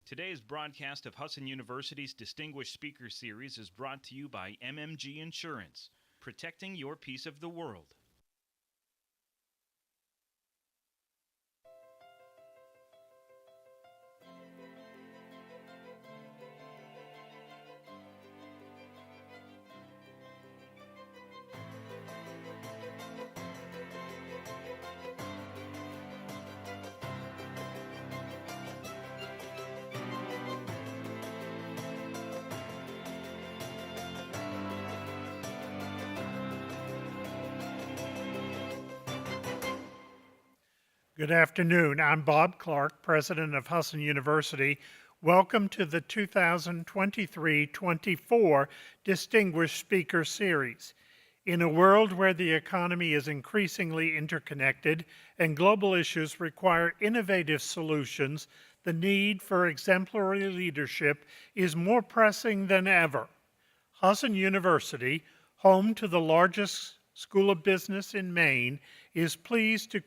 Today's broadcast of Husson University's Distinguished Speaker Series is brought to you by MMG Insurance, protecting your piece of the world. Good afternoon. I'm Bob Clark, president of Husson University. Welcome to the 2023-24 Distinguished Speaker Series. In a world where the economy is increasingly interconnected and global issues require innovative solutions, the need for exemplary leadership is more pressing than ever. Husson University, home to the largest School of Business in Maine, is pleased to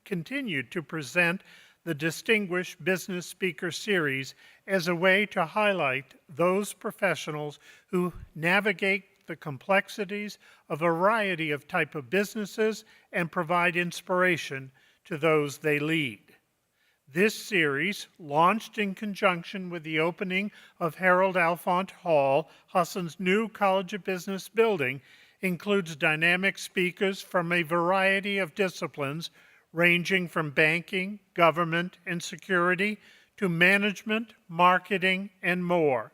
continue to present the Distinguished Business Speaker Series as a way to highlight those professionals who navigate the complexities of a variety of type of businesses and provide inspiration to those they lead. This series, launched in conjunction with the opening of Harold Alfont Hall, Husson's new College of Business building, includes dynamic speakers from a variety of disciplines ranging from banking, government, and security to management, marketing, and more.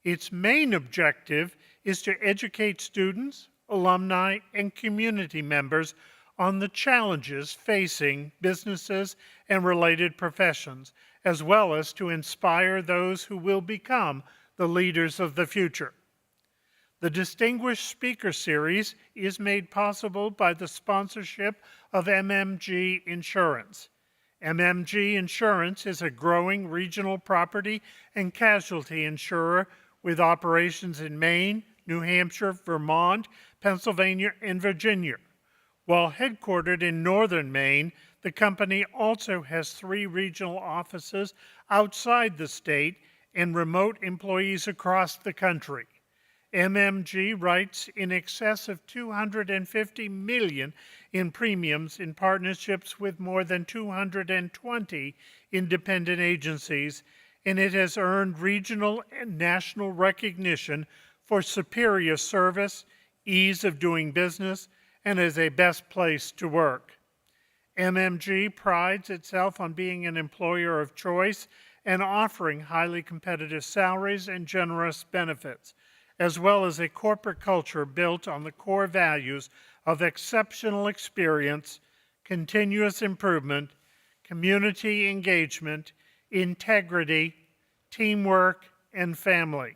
Its main objective is to educate students, alumni, and community members on the challenges facing businesses and related professions, as well as to inspire those who will become the leaders of the future. The Distinguished Speaker Series is made possible by the sponsorship of MMG Insurance. MMG Insurance is a growing regional property and casualty insurer with operations in Maine, New Hampshire, Vermont, Pennsylvania, and Virginia. While headquartered in northern Maine, the company also has 3 regional offices outside the state and remote employees across the country. MMG writes in excess of $250 million in premiums in partnerships with more than 220 independent agencies, and it has earned regional and national recognition for superior service, ease of doing business, and as a best place to work. MMG prides itself on being an employer of choice and offering highly competitive salaries and generous benefits, as well as a corporate culture built on the core values of exceptional experience, continuous improvement, community engagement, integrity, teamwork, and family.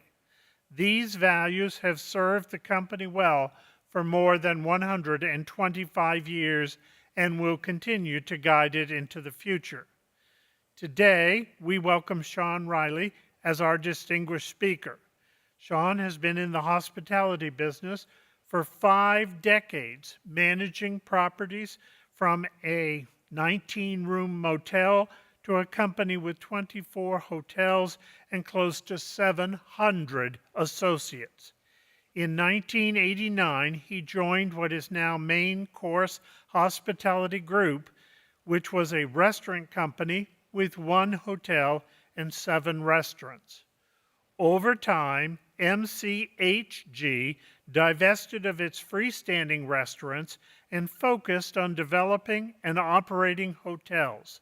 These values have served the company well for more than 125 years and will continue to guide it into the future. Today, we welcome Sean Riley as our distinguished speaker. Sean has been in the hospitality business for 5 decades, managing properties from a 19-room motel to a company with 24 hotels and close to 700 associates. In 1989, he joined what is now Maine Course Hospitality Group, which was a restaurant company with 1 hotel and 7 restaurants. Over time, MCHG divested of its freestanding restaurants and focused on developing and operating hotels.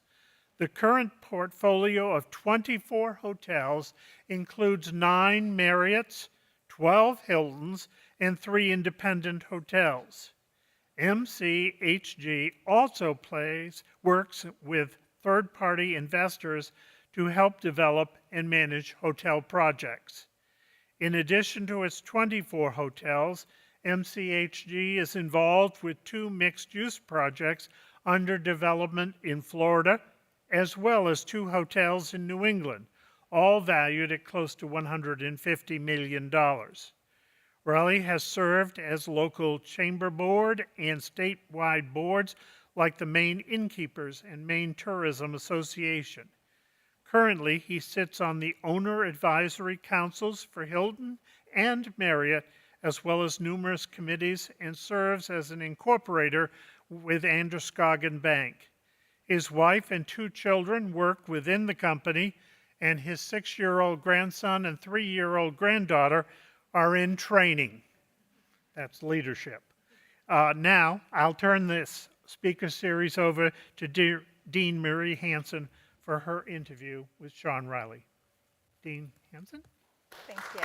The current portfolio of 24 hotels includes 9 Marriotts, 12 Hiltons, and 3 independent hotels. MCHG also works with third-party investors to help develop and manage hotel projects. In addition to its 24 hotels, MCHG is involved with 2 mixed-use projects under development in Florida, as well as 2 hotels in New England, all valued at close to $150 million. Riley has served as local chamber board and statewide boards like the Maine Innkeepers and Maine Tourism Association. Currently, he sits on the owner advisory councils for Hilton and Marriott, as well as numerous committees, and serves as an incorporator with Androscoggin Bank. His wife and 2 children work within the company, and his 6-year-old grandson and 3-year-old granddaughter are in training. That's leadership. Now, I'll turn this speaker series over to Dean Marie Hansen for her interview with Sean Riley. Dean Hansen? Thank you.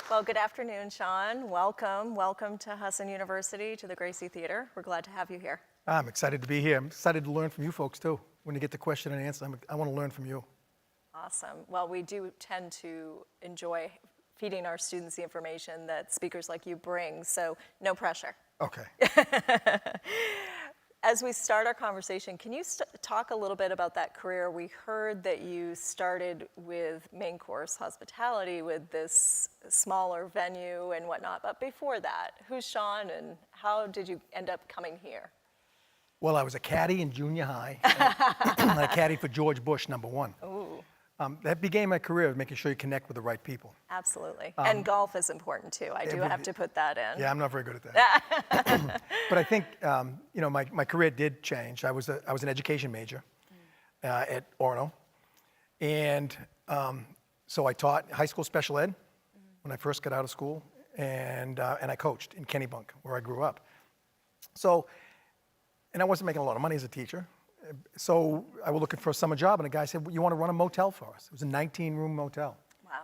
Well, good afternoon, Sean. Welcome. Welcome to Husson University, to the Gracie Theater. We're glad to have you here. I'm excited to be here. I'm excited to learn from you folks, too. When you get the question and answer, I want to learn from you. Awesome. Well, we do tend to enjoy feeding our students the information that speakers like you bring, so no pressure. Okay. As we start our conversation, can you talk a little bit about that career? We heard that you started with Main Course Hospitality with this smaller venue and whatnot, but before that, who's Sean and how did you end up coming here? Well, I was a caddy in junior high, and I caddied for George Bush, #1. Ooh. That began my career of making sure you connect with the right people. Absolutely. And golf is important too. I do have to put that in. Yeah, I'm not very good at that. But I think, my career did change. I was an education major at Orono. And so I taught high school special ed when I first got out of school. And I coached in Kennebunk, where I grew up. So, and I wasn't making a lot of money as a teacher. So I was looking for a summer job, and a guy said, well, you want to run a motel for us? It was a 19-room motel. Wow.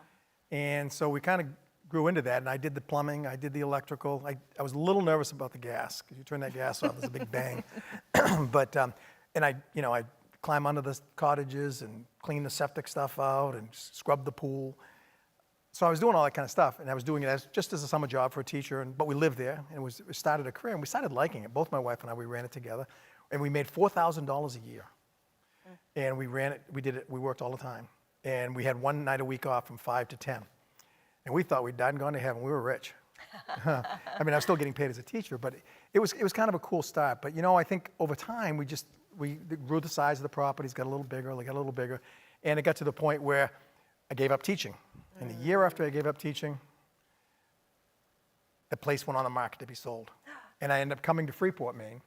And so we kind of grew into that, and I did the plumbing, I did the electrical. I was a little nervous about the gas, because you turn that gas off, there's a big bang. But, and I climb under the cottages and clean the septic stuff out and scrub the pool. So I was doing all that kind of stuff, and I was doing it just as a summer job for a teacher, but we lived there, and we started a career, and we started liking it. Both my wife and I, we ran it together. And we made $4,000 a year. And we ran it, we worked all the time. And we had one night a week off from 5 to 10. And we thought we'd died and gone to heaven. We were rich. I mean, I was still getting paid as a teacher, but it was kind of a cool start. But I think over time, we grew the size of the properties, got a little bigger, they got a little bigger. And it got to the point where I gave up teaching. And the year after I gave up teaching, the place went on the market to be sold. And I ended up coming to Freeport, Maine.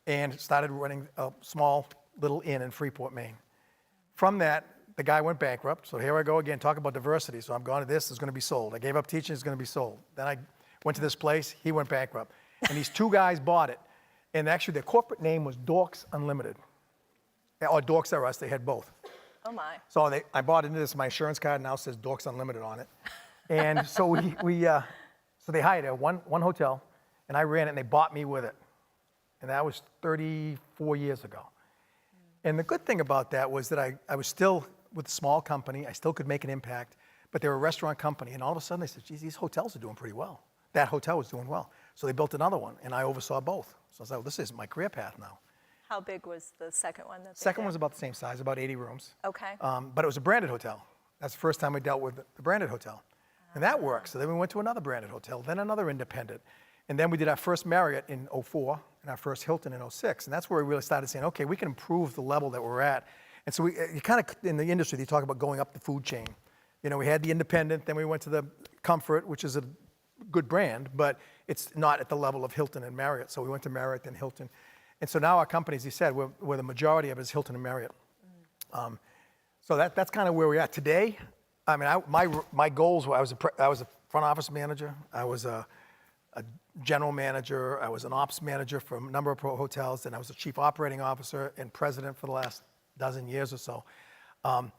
And started running a small little inn in Freeport, Maine. From that, the guy went bankrupt. So here I go again, talk about diversity. So I'm going to this, it's going to be sold. I gave up teaching, it's going to be sold. Then I went to this place, he went bankrupt. And these 2 guys bought it. And actually their corporate name was Dorks Unlimited. Or Dorks R Us, they had both. Oh my. So I bought into this, my insurance card now says Dorks Unlimited on it. And so so they hired one hotel, and I ran it, and they bought me with it. And that was 34 years ago. And the good thing about that was that I was still with a small company. I still could make an impact, but they were a restaurant company. And all of a sudden they said, geez, these hotels are doing pretty well. That hotel was doing well. So they built another one, and I oversaw both. So I was like, well, this is my career path now. How big was the second one? Second one was about the same size, about 80 rooms. Okay. But it was a branded hotel. That's the first time we dealt with the branded hotel. And that worked. So then we went to another branded hotel, then another independent. And then we did our first Marriott in '04 and our first Hilton in '06. And that's where we really started saying, okay, we can improve the level that we're at. And so you kind of, in the industry, they talk about going up the food chain. We had the independent, then we went to the Comfort, which is a good brand, but it's not at the level of Hilton and Marriott. So we went to Marriott and Hilton. And so now our company, as you said, we're the majority of it is Hilton and Marriott. So that's kind of where we're at today. I mean, my goals were, I was a front office manager. I was a general manager. I was an ops manager for a number of hotels. And I was a chief operating officer and president for the last dozen years or so. And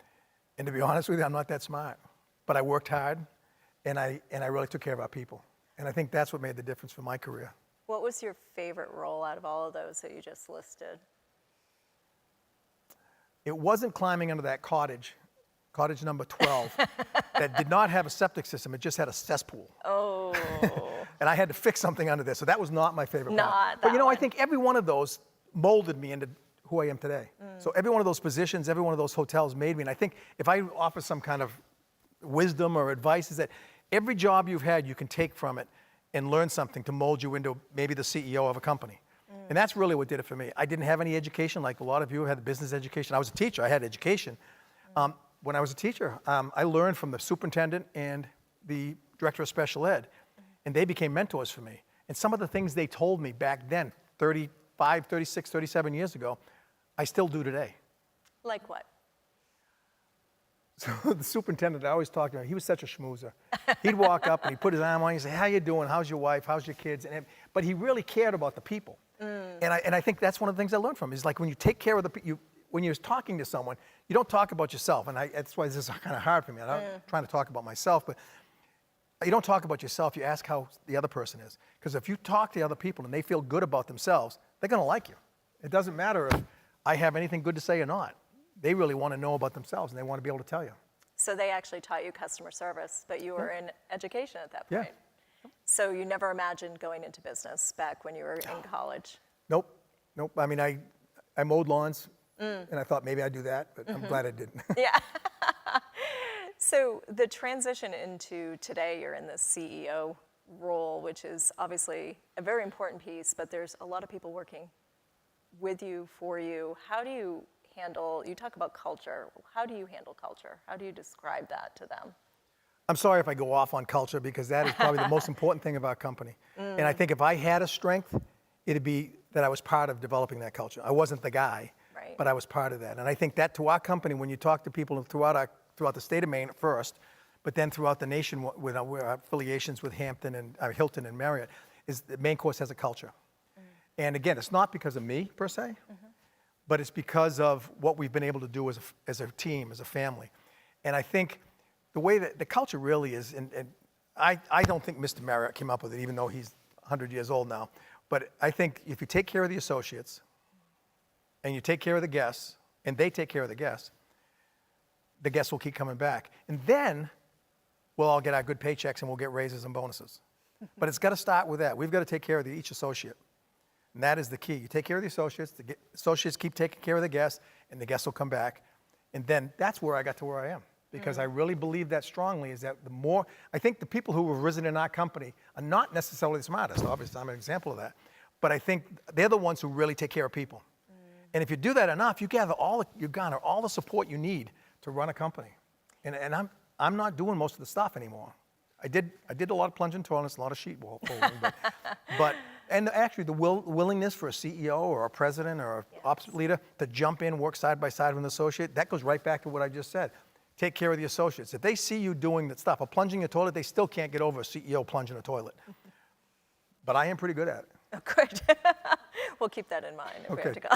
to be honest with you, I'm not that smart. But I worked hard, and I really took care of our people. And I think that's what made the difference for my career. What was your favorite role out of all of those that you just listed? It wasn't climbing under that cottage number 12, that did not have a septic system. It just had a cesspool. Oh. And I had to fix something under there. So that was not my favorite part. Not But that I think every one of those molded me into who I am today. So every one of those positions, every one of those hotels made me. And I think if I offer some kind of wisdom or advice, is that every job you've had, you can take from it and learn something to mold you into maybe the CEO of a company. And that's really what did it for me. I didn't have any education like a lot of you had the business education. I was a teacher, I had education. When I was a teacher, I learned from the superintendent and the director of special ed, and they became mentors for me. And some of the things they told me back then, 35, 36, 37 years ago, I still do today. Like what? So the superintendent I always talked to, he was such a schmoozer. He'd walk up and he'd put his arm on you and say, how you doing? How's your wife? How's your kids? But he really cared about the people. And I think that's one of the things I learned from him, is like when you take care of the people, when you're talking to someone, you don't talk about yourself. And that's why this is kind of hard for me. I'm not trying to talk about myself, but you don't talk about yourself. You ask how the other person is. Because if you talk to other people and they feel good about themselves, they're going to like you. It doesn't matter if I have anything good to say or not. They really want to know about themselves, and they want to be able to tell you. So they actually taught you customer service, but you were in education at that point. Yeah. So you never imagined going into business back when you were in college? Nope. I mean, I mowed lawns, and I thought maybe I'd do that, but I'm glad I didn't. Yeah. So the transition into today, you're in the CEO role, which is obviously a very important piece, but there's a lot of people working with you, for you. How do you handle, you talk about culture, how do you handle culture? How do you describe that to them? I'm sorry if I go off on culture, because that is probably the most important thing of our company. And I think if I had a strength, it'd be that I was part of developing that culture. I wasn't the guy, Right. but I was part of that. And I think that to our company, when you talk to people throughout the state of Maine at first, but then throughout the nation with our affiliations with Hampton and Hilton and Marriott, is that Maine Course has a culture. And again, it's not because of me per se, but it's because of what we've been able to do as a team, as a family. And I think the way that the culture really is, and I don't think Mr. Marriott came up with it, even though he's 100 years old now, but I think if you take care of the associates, and you take care of the guests, and they take care of the guests will keep coming back. And then we'll all get our good paychecks and we'll get raises and bonuses. But it's got to start with that. We've got to take care of each associate. And that is the key. You take care of the associates keep taking care of the guests, and the guests will come back. And then that's where I got to where I am. Because I really believe that strongly, is that the more, I think the people who have risen in our company are not necessarily the smartest. Obviously, I'm an example of that. But I think they're the ones who really take care of people. And if you do that enough, you garner all the support you need to run a company. And I'm not doing most of the stuff anymore. I did a lot of plunging toilets, a lot of sheet folding, but and actually the willingness for a CEO or a president or an ops leader to jump in, work side by side with an associate, that goes right back to what I just said. Take care of the associates. If they see you doing that stuff, or plunging a toilet, they still can't get over a CEO plunging a toilet. But I am pretty good at it. Oh, good. We'll keep that in mind if we have to go.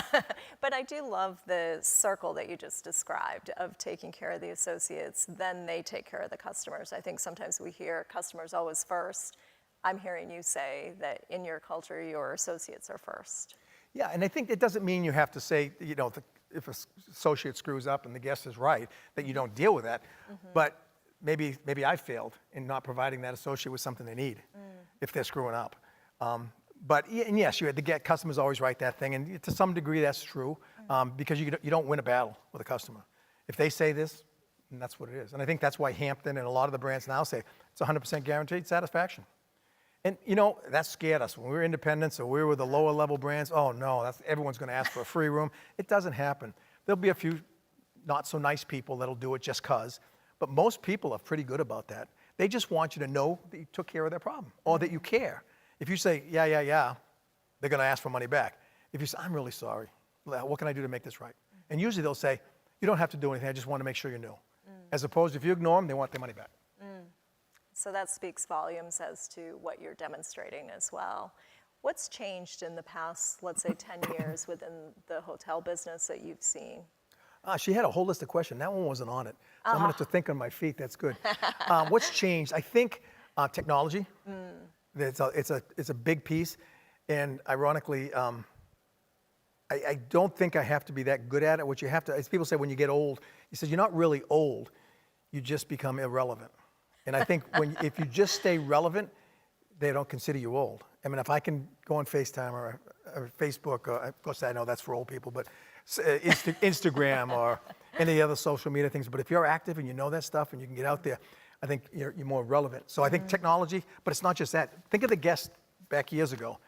But I do love the circle that you just described of taking care of the associates, then they take care of the customers. I think sometimes we hear customers always first. I'm hearing you say that in your culture, your associates are first. Yeah, and I think it doesn't mean you have to say, if an associate screws up and the guest is right, that you don't deal with that. But maybe I failed in not providing that associate with something they need if they're screwing up. And yes, you had to get customers always write that thing, and to some degree that's true, because you don't win a battle with a customer. If they say this, then that's what it is. And I think that's why Hampton and a lot of the brands now say it's 100% guaranteed satisfaction. And that scared us when we were independents or we were the lower level brands. Oh no, everyone's going to ask for a free room. It doesn't happen. There'll be a few not so nice people that'll do it just cause, but most people are pretty good about that. They just want you to know that you took care of their problem or that you care. If you say, yeah, they're going to ask for money back. If you say, I'm really sorry, what can I do to make this right? And usually they'll say, you don't have to do anything, I just want to make sure you knew. As opposed to if you ignore them, they want their money back. So that speaks volumes as to what you're demonstrating as well. What's changed in the past, let's say 10 years within the hotel business that you've seen? She had a whole list of questions. That one wasn't on it. So I'm going to have to think on my feet. That's good. What's changed? I think technology. It's a big piece. And ironically, I don't think I have to be that good at it. What you have to, as people say, when you get old, he says, you're not really old. You just become irrelevant. And I think if you just stay relevant, they don't consider you old. I mean, if I can go on FaceTime or Facebook, or, of course I know that's for old people, but Instagram or any other social media things. But if you're active and you know that stuff and you can get out there, I think you're more relevant. So I think technology, but it's not just that. Think of the guests back years ago.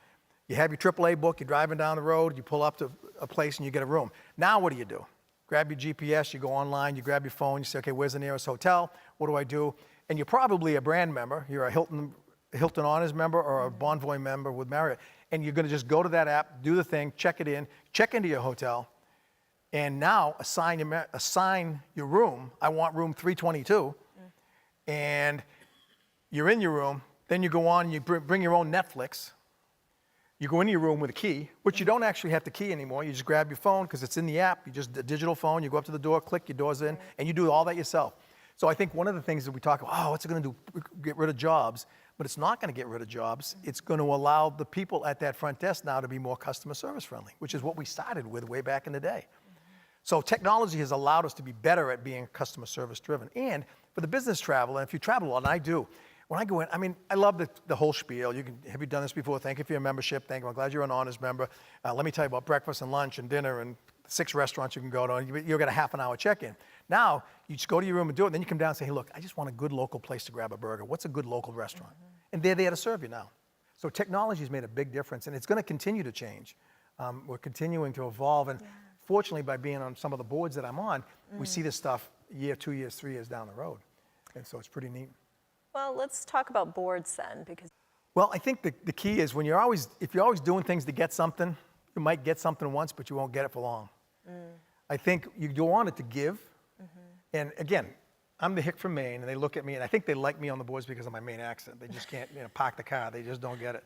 You have your AAA book, you're driving down the road, you pull up to a place and you get a room. Now what do? Grab your GPS, you go online, you grab your phone, you say, okay, where's the nearest hotel? What do I do? And you're probably a brand member. You're a Hilton Honors member or a Bonvoy member with Marriott. And you're going to just go to that app, do the thing, check it in, check into your hotel, and now assign your room. I want room 322. And you're in your room. Then you go on, you bring your own Netflix. You go into your room with a key, which you don't actually have the key anymore. You just grab your phone because it's in the app. You just a digital phone. You go up to the door, click, your door's in, and you do all that yourself. So I think one of the things that we talk about, oh, what's it going to do? Get rid of jobs. But it's not going to get rid of jobs. It's going to allow the people at that front desk now to be more customer service friendly, which is what we started with way back in the day. So technology has allowed us to be better at being customer service driven. And for the business travel, and if you travel a lot, and I do, when I go in, I mean, I love the whole spiel. Have you done this before? Thank you for your membership. Thank you. I'm glad you're an honors member. Let me tell you about breakfast and lunch and dinner and 6 restaurants you can go to. You'll get a half an hour check-in. Now, you just go to your room and do it. Then you come down and say, hey, look, I just want a good local place to grab a burger. What's a good local restaurant? And they're there to serve you now. So technology has made a big difference, and it's going to continue to change. We're continuing to evolve. And fortunately, by being on some of the boards that I'm on, we see this stuff year, 2 years, 3 years down the road. And so it's pretty neat. Well, let's talk about boards then, because Well, I think the key is if you're always doing things to get something, you might get something once, but you won't get it for long. I think you do want it to give. And again, I'm the hick from Maine, and they look at me, and I think they like me on the boards because of my Maine accent. They just can't park the car. They just don't get it.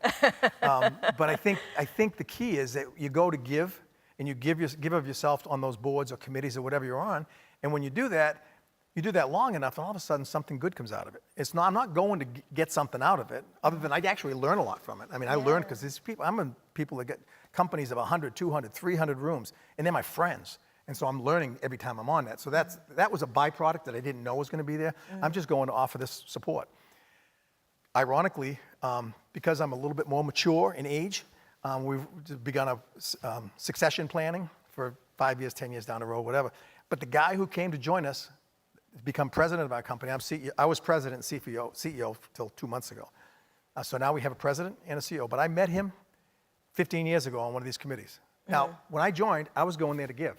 But I think the key is that you go to give, and you give of yourself on those boards or committees or whatever you're on. And when you do that long enough, and all of a sudden something good comes out of it. I'm not going to get something out of it, other than I actually learn a lot from it. I mean, I learn because these people, I'm in people that get companies of 100, 200, 300 rooms, and they're my friends. And so I'm learning every time I'm on that. So that was a byproduct that I didn't know was going to be there. I'm just going to offer this support. Ironically, because I'm a little bit more mature in age, we've begun a succession planning for 5 years, 10 years down the road, whatever. But the guy who came to join us, become president of our company. I'm CEO. I was president and CEO till 2 months ago. So now we have a president and a CEO. But I met him 15 years ago on one of these committees. Now, when I joined, I was going there to give.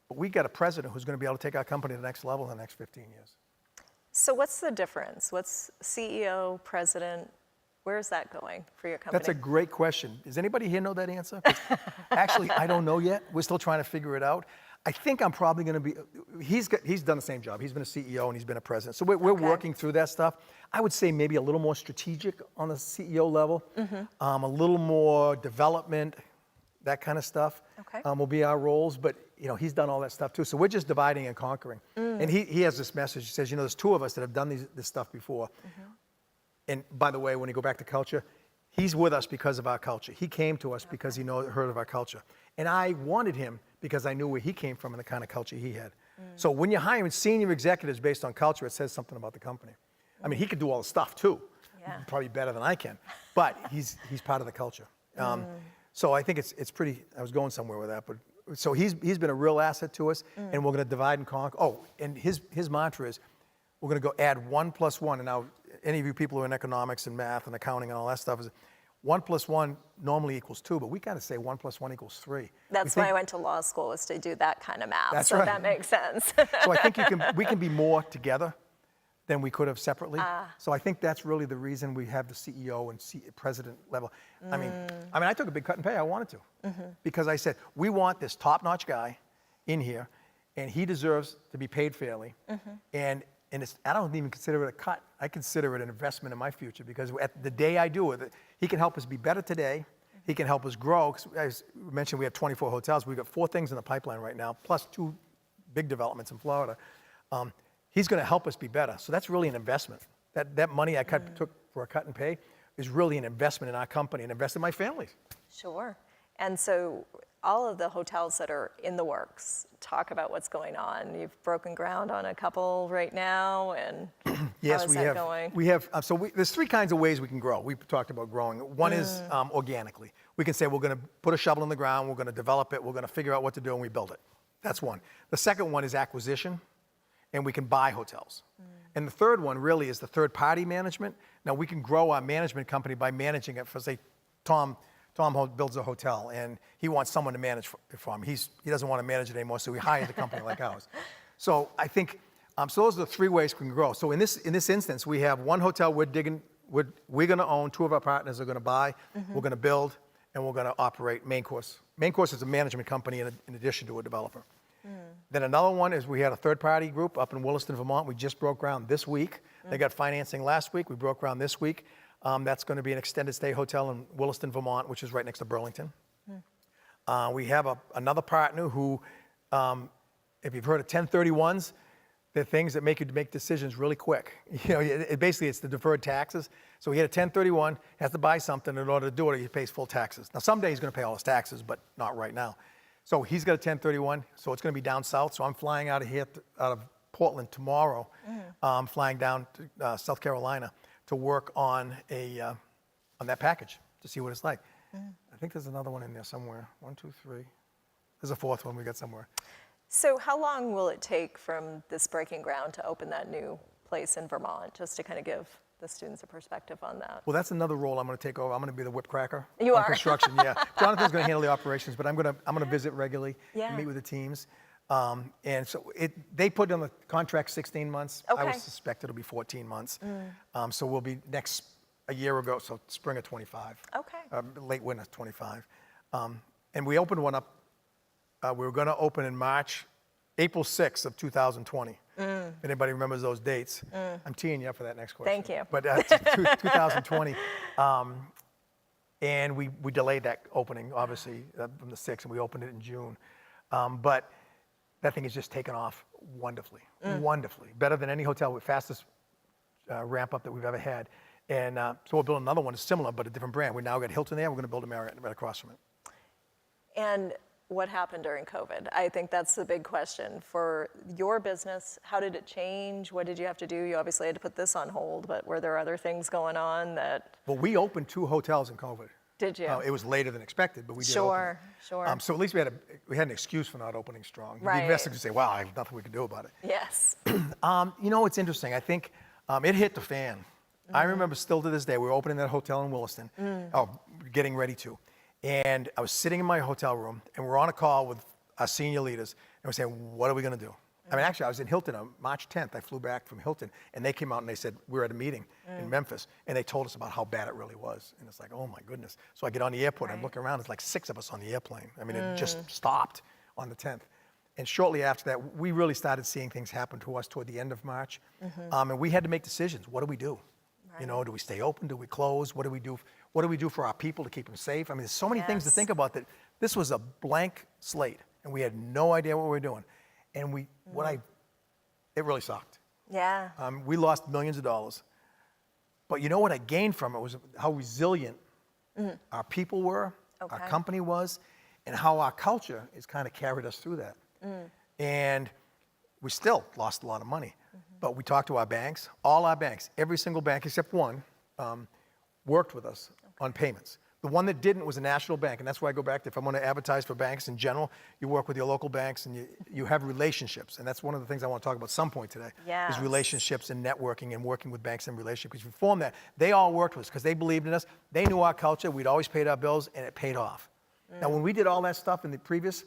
But we got a president who's going to be able to take our company to the next level in the next 15 years. So what's the difference? What's CEO, president? Where's that going for your company? That's a great question. Does anybody here know that answer? 'Cause actually, I don't know yet. We're still trying to figure it out. I think I'm probably going to be, he's done the same job. He's been a CEO and he's been a president. So we're working through that stuff. I would say maybe a little more strategic on the CEO level, a little more development, that kind of stuff will be our roles. But he's done all that stuff too. So we're just dividing and conquering. And he has this message. He says, there's 2 of us that have done this stuff before. And by the way, when you go back to culture, he's with us because of our culture. He came to us because he heard of our culture. And I wanted him because I knew where he came from and the kind of culture he had. So when you're hiring senior executives based on culture, it says something about the company. I mean, he could do all the stuff too, probably better than I can, but he's part of the culture. So I think it's pretty, I was going somewhere with that, but so he's been a real asset to us, and we're going to divide and conquer. Oh, and his mantra is, we're going to go add 1 + 1. And now, any of you people who are in economics and math and accounting and all that stuff is 1 + 1 normally equals 2, but we got to say 1 + 1 = 3. That's why I went to law school, was to do that kind of math. That's so right. That makes sense. So I think we can be more together than we could have separately. So I think that's really the reason we have the CEO and president level. I mean, I took a big cut in pay. I wanted to, because I said, we want this top-notch guy in here, and he deserves to be paid fairly. And I don't even consider it a cut. I consider it an investment in my future, because at the day I do it, he can help us be better today. He can help us grow. 'Cause as we mentioned, we have 24 hotels. We've got 4 things in the pipeline right now, plus 2 big developments in Florida. He's going to help us be better. So that's really an investment. That money I took for a cut in pay is really an investment in our company and invest in my family. Sure. And so all of the hotels that are in the works, talk about what's going on. You've broken ground on a couple right now, and Yes, how is that going? We have. There's 3 kinds of ways we can grow. We've talked about growing. One is organically. We can say we're going to put a shovel in the ground, we're going to develop it, we're going to figure out what to do, and we build it. That's one. The second one is acquisition, and we can buy hotels. And the third one really is the third-party management. Now, we can grow our management company by managing it for, say, Tom builds a hotel, and he wants someone to manage it for him. He doesn't want to manage it anymore, so he hired a company like ours. So I think, so those are the three ways we can grow. So in this instance, we have one hotel we're going to own, two of our partners are going to buy, we're going to build, and we're going to operate Maine Course. Maine Course is a management company in addition to a developer. Then another one is we had a third-party group up in Williston, Vermont. We just broke ground this week. They got financing last week. We broke ground this week. That's going to be an extended stay hotel in Williston, Vermont, which is right next to Burlington. We have another partner who, if you've heard of 1031s, they're things that make you make decisions really quick. You know, basically it's the deferred taxes. So he had a 1031, has to buy something in order to do it, he pays full taxes. Now someday he's going to pay all his taxes, but not right now. So he's got a 1031, so it's going to be down south. So I'm flying out of here, out of Portland tomorrow, flying down to South Carolina to work on that package to see what it's like. I think there's another one in there somewhere. 1, 2, 3. There's a fourth one we got somewhere. So how long will it take from this breaking ground to open that new place in Vermont, just to kind of give the students a perspective on that? Well, that's another role I'm going to take over. I'm going to be the whip cracker. You on are? Construction, yeah. Jonathan's going to handle the operations, but I'm going to visit regularly, Yeah. meet with the teams. And so they put on the contract 16 months. I would Okay. suspect it'll be 14 months. So we'll be a year ago, so spring of 25. Okay. Late winter 25. And we opened one up. We were going to open in April 6th of 2020. If anybody remembers those dates. I'm teeing you up for that next question. Thank you. But 2020. And we delayed that opening, obviously, from the 6th, and we opened it in June. But that thing has just taken off wonderfully, wonderfully. Better than any hotel, with fastest ramp up that we've ever had. And so we'll build another one, similar, but a different brand. We now got Hilton there, we're going to build a Marriott right across from it. And what happened during COVID? I think that's the big question for your business. How did it change? What did you have to do? You obviously had to put this on hold, but were there other things going on that? Well, we opened 2 hotels in COVID. Did you? It was later than expected, but we did Sure, open. sure. So at least we had an excuse for not opening strong. Right. The investors could say, wow, I have nothing we can do about it. Yes. You know, it's interesting. I think it hit the fan. I remember still to this day, we were opening that hotel in Williston, getting ready to. And I was sitting in my hotel room, and we're on a call with our senior leaders, and we're saying, what are we going to do? I mean, actually, I was in Hilton on March 10th. I flew back from Hilton, and they came out and they said, we're at a meeting in Memphis, and they told us about how bad it really was. And it's like, oh my goodness. So I get on the airport, and I'm looking around, there's like 6 of us on the airplane. I mean, it just stopped on the 10th. And shortly after that, we really started seeing things happen to us toward the end of March. And we had to make decisions. What do we do? You know, do we stay open? Do we close? What do we do? What do we do for our people to keep them safe? I mean, there's so many things to think about that this was a blank slate, and we had no idea what we were doing. And it really sucked. Yeah. We lost millions of dollars. But you know what I gained from it was how resilient our people were, our company was, and how our culture has kind of carried us through that. And we still lost a lot of money. But we talked to our banks, all our banks, every single bank except one, worked with us on payments. The one that didn't was a national bank, and that's why I go back to, if I'm going to advertise for banks in general, you work with your local banks and you have relationships. And that's one of the things I want to talk about at some point today, is relationships and networking and working with banks and relationships. Because we formed that. They all worked with us because they believed in us. They knew our culture. We'd always paid our bills, and it paid off. Now, when we did all that stuff in the previous,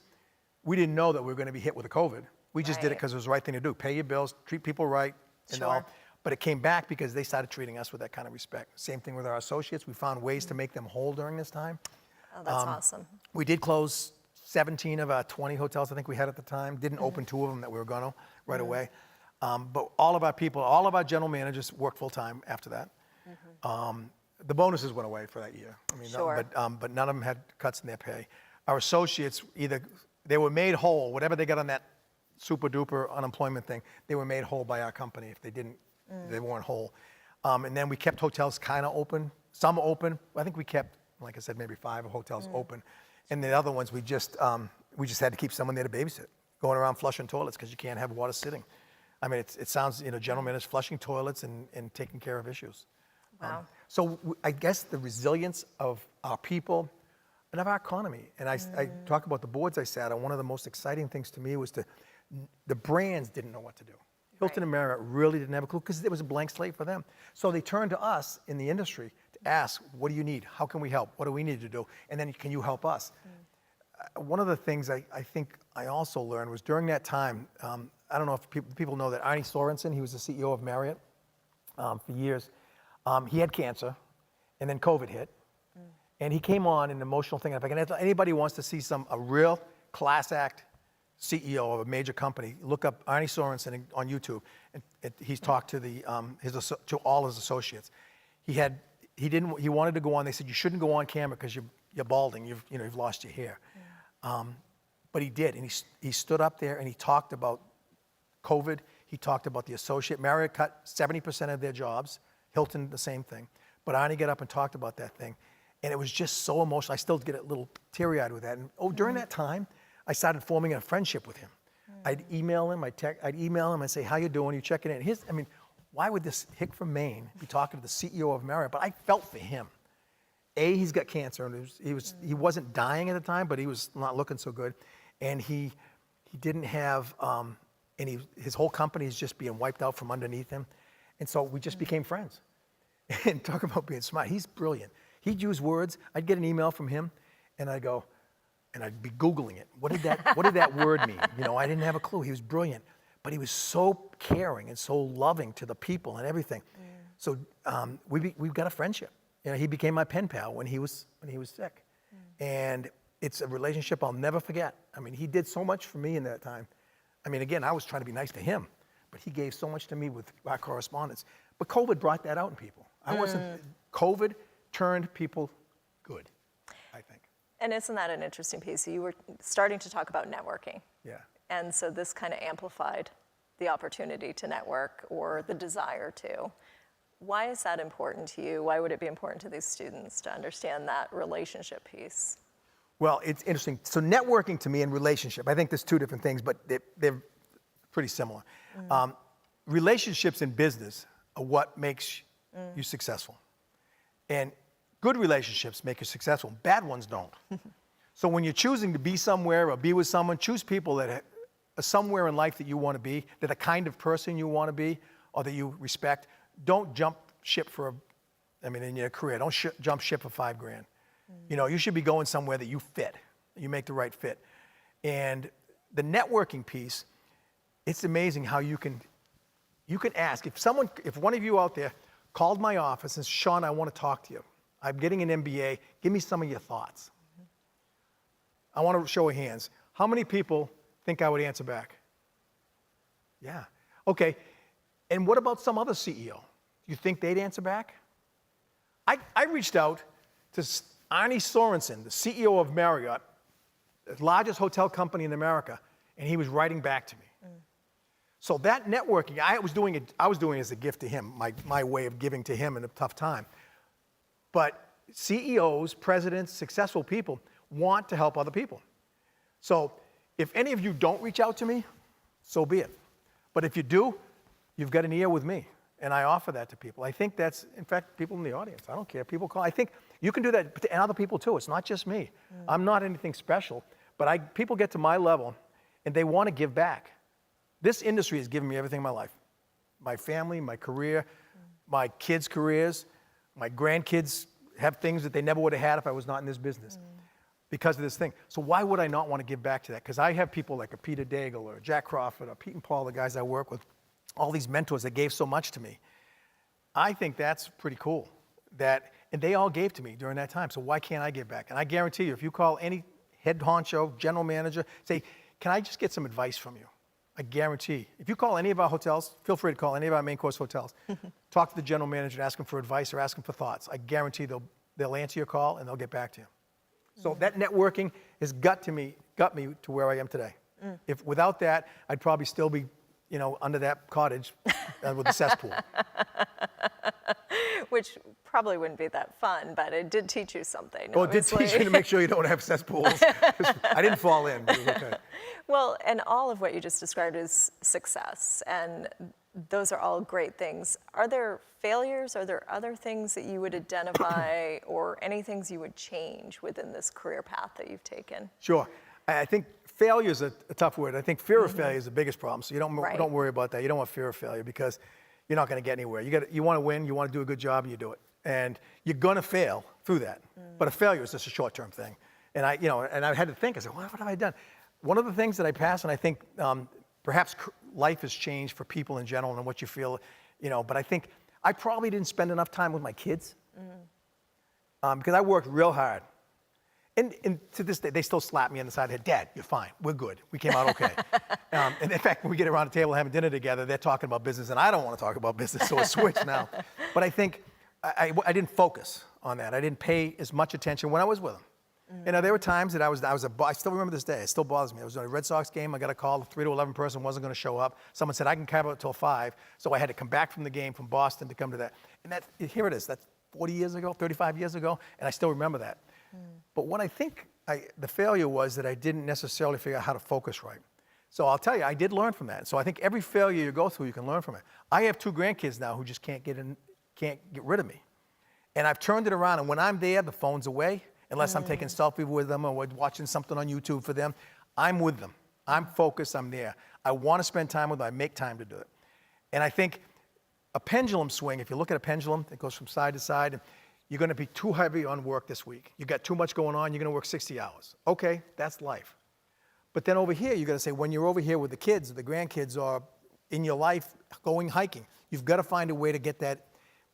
we didn't know that we were going to be hit with a COVID. We just did it because it was the right thing to do. Pay your bills, treat people right, and all. But it came back because they started treating us with that kind of respect. Same thing with our associates. We found ways to make them whole during this time. Oh, that's awesome. We did close 17 of our 20 hotels I think we had at the time. Didn't open 2 of them that we were going to right away. But all of our people, all of our general managers worked full time after that. The bonuses went away for that year. I mean, but none of them had cuts in their pay. Our associates, either they were made whole, whatever they got on that super duper unemployment thing, they were made whole by our company. If they didn't, they weren't whole. And then we kept hotels kind of open, some open. I think we kept, like I said, maybe 5 hotels open. And the other ones, we just had to keep someone there to babysit, going around flushing toilets because you can't have water sitting. I mean, it sounds, general managers flushing toilets and taking care of issues. Wow. So I guess the resilience of our people and of our economy. And I talk about the boards I sat on. One of the most exciting things to me was the brands didn't know what to do. Hilton and Marriott really didn't have a clue because it was a blank slate for them. So they turned to us in the industry to ask, what do you need? How can we help? What do we need to do? And then can you help us? One of the things I think I also learned was during that time, I don't know if people know that Arnie Sorensen, he was the CEO of Marriott for years. He had cancer, and then COVID hit. And he came on an emotional thing. If anybody wants to see a real class act CEO of a major company, look up Arnie Sorensen on YouTube. And he's talked to to all his associates. He wanted to go on. They said, you shouldn't go on camera because you're balding. You've lost your hair. But he did, and he stood up there and he talked about COVID. He talked about the associate. Marriott cut 70% of their jobs. Hilton, the same thing. But Arnie got up and talked about that thing. And it was just so emotional. I still get a little teary-eyed with that. And during that time, I started forming a friendship with him. I'd email him, I'd say, how you doing? You checking in? Why would this hick from Maine be talking to the CEO of Marriott? But I felt for him. He's got cancer, and he wasn't dying at the time, but he was not looking so good. And he didn't have, his whole company is just being wiped out from underneath him. And so we just became friends. And talk about being smart. He's brilliant. He'd use words. I'd get an email from him, and I'd go, and I'd be Googling it. What did that word mean? I didn't have a clue. He was brilliant. But he was so caring and so loving to the people and everything. So we've got a friendship. He became my pen pal when he was sick. And it's a relationship I'll never forget. He did so much for me in that time. Again, I was trying to be nice to him, but he gave so much to me with our correspondence. But COVID brought that out in people. COVID turned people good, I think. And isn't that an interesting piece? You were starting to talk about networking. Yeah. And so this kind of amplified the opportunity to network or the desire to. Why is that important to you? Why would it be important to these students to understand that relationship piece? Well, it's interesting. So networking to me and relationship, I think there's two different things, but they're pretty similar. Relationships in business are what makes you successful. And good relationships make you successful. Bad ones don't. So when you're choosing to be somewhere or be with someone, choose people that are somewhere in life that you want to be, that are the kind of person you want to be, or that you respect. Don't jump ship in your career, don't jump ship for $5,000. You should be going somewhere that you fit, you make the right fit. And the networking piece, it's amazing how you can ask. If one of you out there called my office and said, Sean, I want to talk to you. I'm getting an MBA. Give me some of your thoughts. I want to show of hands. How many people think I would answer back? Yeah. Okay. And what about some other CEO? You think they'd answer back? I reached out to Arnie Sorensen, the CEO of Marriott, the largest hotel company in America, and he was writing back to me. So that networking, I was doing it as a gift to him, my way of giving to him in a tough time. But CEOs, presidents, successful people want to help other people. So if any of you don't reach out to me, so be it. But if you do, you've got an ear with me, and I offer that to people. I think that's, in fact, people in the audience, I don't care, people call. I think you can do that, and other people too. It's not just me. I'm not anything special, but people get to my level, and they want to give back. This industry has given me everything in my life. My family, my career, my kids' careers, my grandkids have things that they never would have had if I was not in this business because of this thing. So why would I not want to give back to that? Because I have people like a Peter Daigle or Jack Crawford or Pete and Paul, the guys I work with, all these mentors that gave so much to me. I think that's pretty cool. And they all gave to me during that time, so why can't I give back? And I guarantee you, if you call any head honcho, general manager, say, can I just get some advice from you? I guarantee. If you call any of our hotels, feel free to call any of our main course hotels. Talk to the general manager and ask them for advice or ask them for thoughts. I guarantee they'll answer your call and they'll get back to you. So that networking has got me to where I am today. If without that, I'd probably still be, under that cottage with the cesspool. Which probably wouldn't be that fun, but it did teach you something. Well, it did teach you to make sure you don't have cesspools. I didn't fall in. But it was okay. Well, and all of what you just described is success, and those are all great things. Are there failures? Are there other things that you would identify or any things you would change within this career path that you've taken? Sure. I think failure is a tough word. I think fear of failure is the biggest problem, so don't worry about that. You don't want fear of failure because you're not going to get anywhere. You want to win, you want to do a good job, and you do it. And you're gonna fail through that. But a failure is just a short-term thing. And I had to think, I said, what have I done? One of the things that I passed, and I think perhaps life has changed for people in general and what you feel, but I think I probably didn't spend enough time with my kids because I worked real hard. And to this day, they still slap me on the side of the head. Dad, you're fine. We're good. We came out okay. And in fact, when we get around the table having dinner together, they're talking about business, and I don't want to talk about business, so it's switched now. But I think I didn't focus on that. I didn't pay as much attention when I was with them. There were times that I still remember this day. It still bothers me. I was on a Red Sox game. I got a call. The 3 to 11 person wasn't going to show up. Someone said, I can cover it till 5. So I had to come back from the game from Boston to come to that. And here it is. That's 40 years ago, 35 years ago. And I still remember that. But what I think the failure was that I didn't necessarily figure out how to focus right. So I'll tell you, I did learn from that. So I think every failure you go through, you can learn from it. I have 2 grandkids now who just can't get rid of me. And I've turned it around. And when I'm there, the phone's away. Unless I'm taking selfies with them or we're watching something on YouTube for them, I'm with them. I'm focused, I'm there. I want to spend time with them, I make time to do it. And I think a pendulum swing, if you look at a pendulum, it goes from side to side, and you're going to be too heavy on work this week. You got too much going on, you're going to work 60 hours. Okay, that's life. But then over here, you're going to say, when you're over here with the kids or the grandkids or in your life going hiking, you've got to find a way to get that.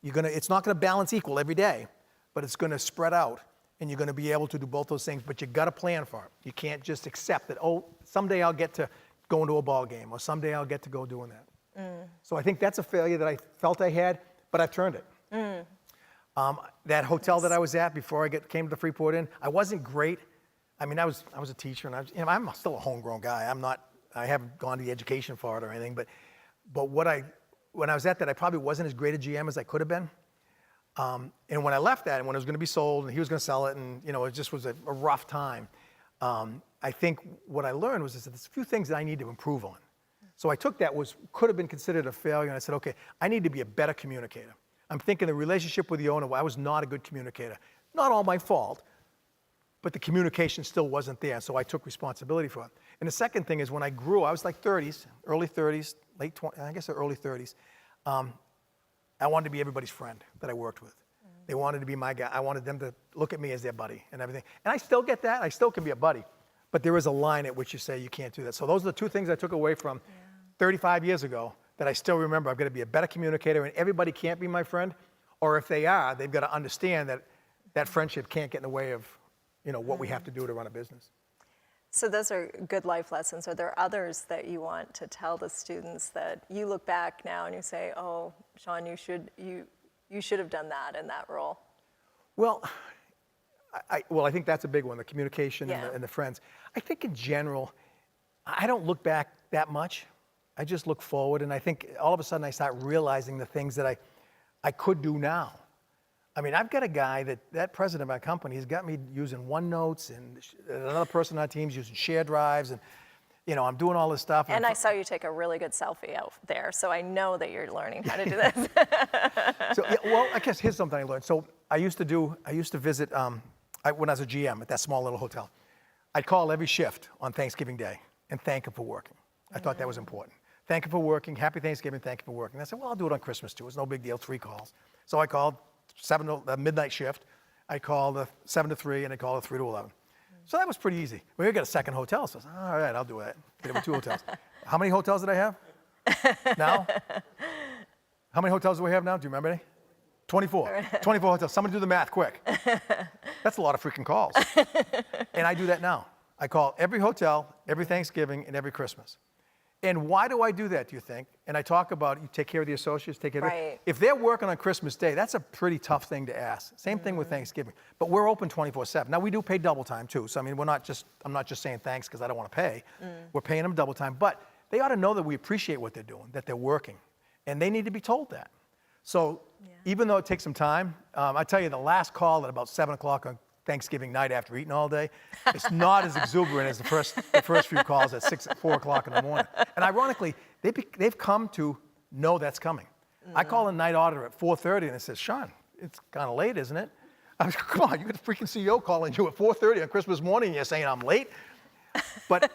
It's not going to balance equal every day, but it's going to spread out. And you're going to be able to do both those things, but you got to plan for it. You can't just accept that, someday I'll get to go into a ball game, or someday I'll get to go doing that. So I think that's a failure that I felt I had, but I've turned it. That hotel that I was at before I came to the Freeport Inn, I wasn't great. I mean, I was a teacher, and I'm still a homegrown guy. I haven't gone to the education for it or anything, but when I was at that, I probably wasn't as great a GM as I could have been. And when I left that, and when it was going to be sold, and he was going to sell it, and it just was a rough time. I think what I learned was that there's a few things that I need to improve on. So I took that could have been considered a failure, and I said, okay, I need to be a better communicator. I'm thinking the relationship with the owner, I was not a good communicator. Not all my fault, but the communication still wasn't there, so I took responsibility for it. And the second thing is when I grew, I was like 30s, early 30s, late 20s, I guess the early 30s. I wanted to be everybody's friend that I worked with. They wanted to be my guy. I wanted them to look at me as their buddy and everything. And I still get that. I still can be a buddy. But there is a line at which you say you can't do that. So those are the 2 things I took away from 35 years ago that I still remember. I've got to be a better communicator, and everybody can't be my friend. Or if they are, they've got to understand that that friendship can't get in the way of what we have to do to run a business. So those are good life lessons. Are there others that you want to tell the students that you look back now and you say, oh, Sean, you should have done that in that role? Well, I think that's a big one, the communication and the friends. I think in general, I don't look back that much. I just look forward, and I think all of a sudden I start realizing the things that I could do now. I mean, I've got a guy that president of my company has got me using OneNotes, and another person on our team's using share drives, and I'm doing all this stuff. And I saw you take a really good selfie out there, so I know that you're learning how to do this. So, I guess here's something I learned. So I used to visit, when I was a GM at that small little hotel. I'd call every shift on Thanksgiving Day and thank them for working. I thought that was important. Thank you for working, happy Thanksgiving, thank you for working. I said, well, I'll do it on Christmas too. It's no big deal, 3 calls. So I called midnight shift. I called the 7 to 3, and I called the 3 to 11. So that was pretty easy. We got a second hotel, so I said, all right, I'll do that. Get it with 2 hotels. How many hotels did I have now? How many hotels do we have now? Do you remember any? 24. 24 hotels. Somebody do the math quick. That's a lot of freaking calls. And I do that now. I call every hotel, every Thanksgiving, and every Christmas. And why do I do that, do you think? And I talk about you take care of the associates, take care of it. If they're working on Christmas Day, that's a pretty tough thing to ask. Same thing with Thanksgiving. But we're open 24/7. Now, we do pay double time, too. So, I mean, I'm not just saying thanks because I don't want to pay. We're paying them double time. But they ought to know that we appreciate what they're doing, that they're working. And they need to be told that. So even though it takes some time, I tell you, the last call at about 7 o'clock on Thanksgiving night after eating all day, it's not as exuberant as the first few calls at 4 o'clock in the morning. And ironically, they've come to know that's coming. I call a night auditor at 4:30 and it says, Sean, it's kind of late, isn't it? I was, come on, you got the freaking CEO calling you at 4:30 on Christmas morning and you're saying I'm late? But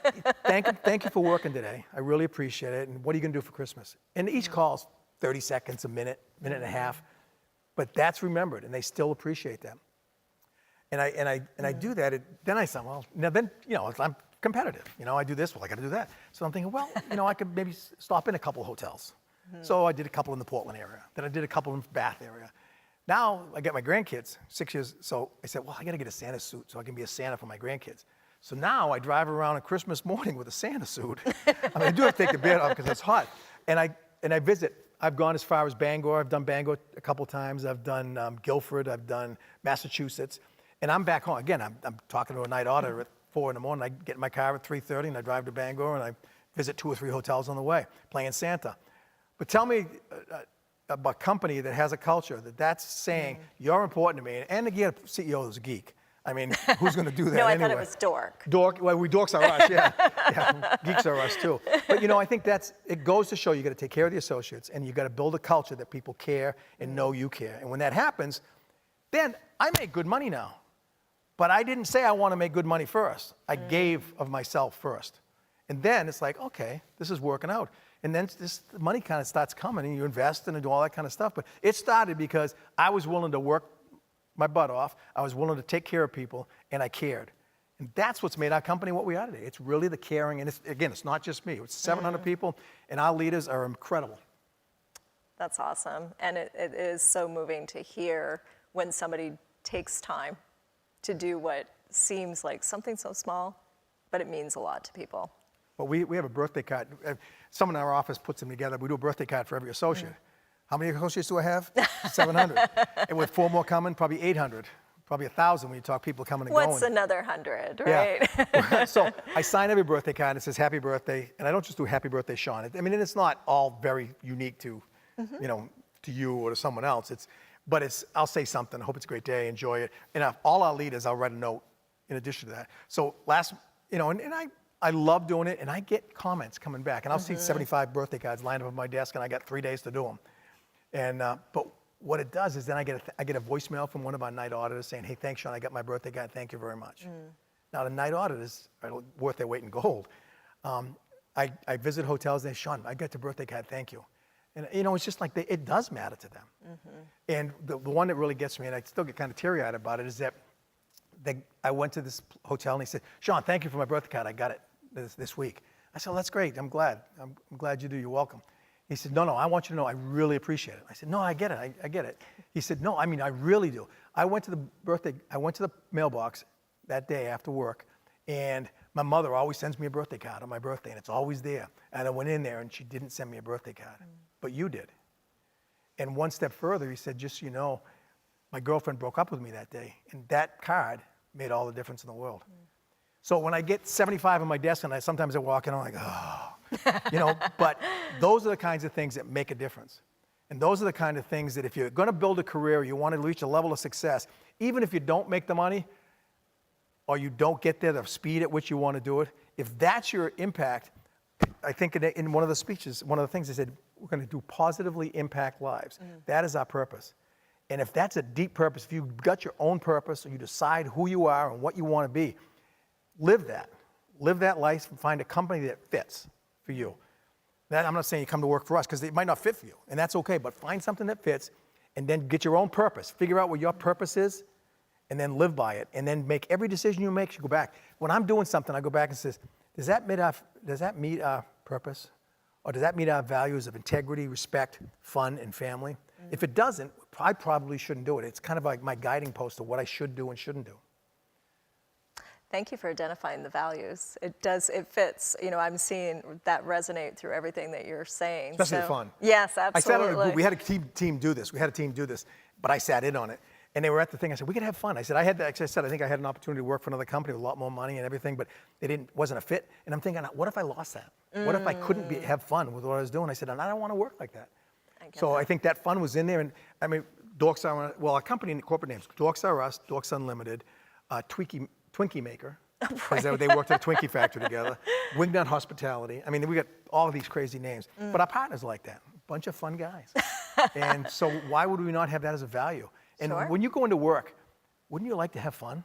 thank you for working today. I really appreciate it. And what are you going to do for Christmas? And each call's 30 seconds, a minute, minute and a half. But that's remembered, and they still appreciate that. And I do that. Then I said, well, now then, I'm competitive. I do this, well, I got to do that. So I'm thinking, well, I could maybe stop in a couple of hotels. So I did a couple in the Portland area. Then I did a couple in the Bath area. Now I got my grandkids, 6 years. So I said, well, I got to get a Santa suit so I can be a Santa for my grandkids. So now I drive around on Christmas morning with a Santa suit. I mean, I do have to take the beard off because it's hot. And I visit. I've gone as far as Bangor. I've done Bangor a couple times. I've done Guilford. I've done Massachusetts. And I'm back home. Again, I'm talking to a night auditor at 4 in the morning. I get in my car at 3:30 and I drive to Bangor and I visit 2 or 3 hotels on the way, playing Santa. But tell me about a company that has a culture that's saying, you're important to me. And to get a CEO who's a geek. I mean, who's going to do that No, I anyway? thought it was dork. Dork, well, we dorks are us, yeah. Yeah, geeks are us too. But I think it goes to show you got to take care of the associates and you got to build a culture that people care and know you care. And when that happens, then I make good money now. But I didn't say I want to make good money first. I gave of myself first. And then it's like, okay, this is working out. And then the money kind of starts coming and you invest and do all that kind of stuff. But it started because I was willing to work my butt off. I was willing to take care of people and I cared. And that's what's made our company what we are today. It's really the caring. And it's not just me. It's 700 people and our leaders are incredible. That's awesome. And it is so moving to hear when somebody takes time to do what seems like something so small, but it means a lot to people. Well, we have a birthday card. Someone in our office puts them together. We do a birthday card for every associate. How many associates do I have? 700. And with 4 more coming, probably 800. Probably 1,000 when you talk people coming and going. What's another 100, right? Yeah. So I sign every birthday card and it says happy birthday. And I don't just do happy birthday, Sean. I mean, it's not all very unique to, to you or to someone else. But I'll say something. I hope it's a great day. Enjoy it. And all our leaders, I'll write a note in addition to that. So I love doing it, and I get comments coming back. And I'll see 75 birthday cards lined up on my desk, and I got 3 days to do them. And but what it does is then I get a voicemail from one of our night auditors saying, hey, thanks, Sean. I got my birthday card. Thank you very much. Now, the night auditors are worth their weight in gold. I visit hotels, and they say, Sean, I got your birthday card. Thank you. And, it's just like it does matter to them. And the one that really gets me, and I still get kind of teary-eyed about it, is that I went to this hotel, and he said, Sean, thank you for my birthday card. I got it this week. I said, well, that's great. I'm glad. I'm glad you do. You're welcome. He said, no, I want you to know I really appreciate it. I said, no, I get it. I get it. He said, no, I mean, I really do. I went to the mailbox that day after work, and my mother always sends me a birthday card on my birthday, and it's always there. And I went in there, and she didn't send me a birthday card. But you did. And one step further, he said, just so you know, my girlfriend broke up with me that day, and that card made all the difference in the world. So when I get 75 on my desk, and sometimes I walk in, I'm like, oh, but those are the kinds of things that make a difference. And those are the kind of things that if you're going to build a career, you want to reach a level of success, even if you don't make the money or you don't get there the speed at which you want to do it, if that's your impact, I think in one of the speeches, one of the things they said, we're going to do positively impact lives. That is our purpose. And if that's a deep purpose, if you've got your own purpose, or you decide who you are and what you want to be, live that. Live that life and find a company that fits for you. I'm not saying you come to work for us because it might not fit for you, and that's okay, but find something that fits and then get your own purpose. Figure out what your purpose is and then live by it. And then make every decision you make, you go back. When I'm doing something, I go back and says, does that meet our purpose? Or does that meet our values of integrity, respect, fun, and family? If it doesn't, I probably shouldn't do it. It's kind of like my guiding post of what I should do and shouldn't do. Thank you for identifying the values. It fits. I'm seeing that resonate through everything that you're saying. Especially the fun. Yes, absolutely. I sat on a group. We had a team do this. But I sat in on it. And they were at the thing. I said, we could have fun. I said, I think I had an opportunity to work for another company with a lot more money and everything, but it wasn't a fit. And I'm thinking, what if I lost that? What if I couldn't have fun with what I was doing? I said, and I don't want to work like that. I think that fun was in there. And I mean, Dorks are, our company and corporate names, Dorks R Us, Dorks Unlimited, Twinkie Maker, because they worked at a Twinkie factory together, Wingnut Hospitality. I mean, we got all of these crazy names. But our partners like that, a bunch of fun guys. And so why would we not have that as a value? And when you go into work, wouldn't you like to have fun?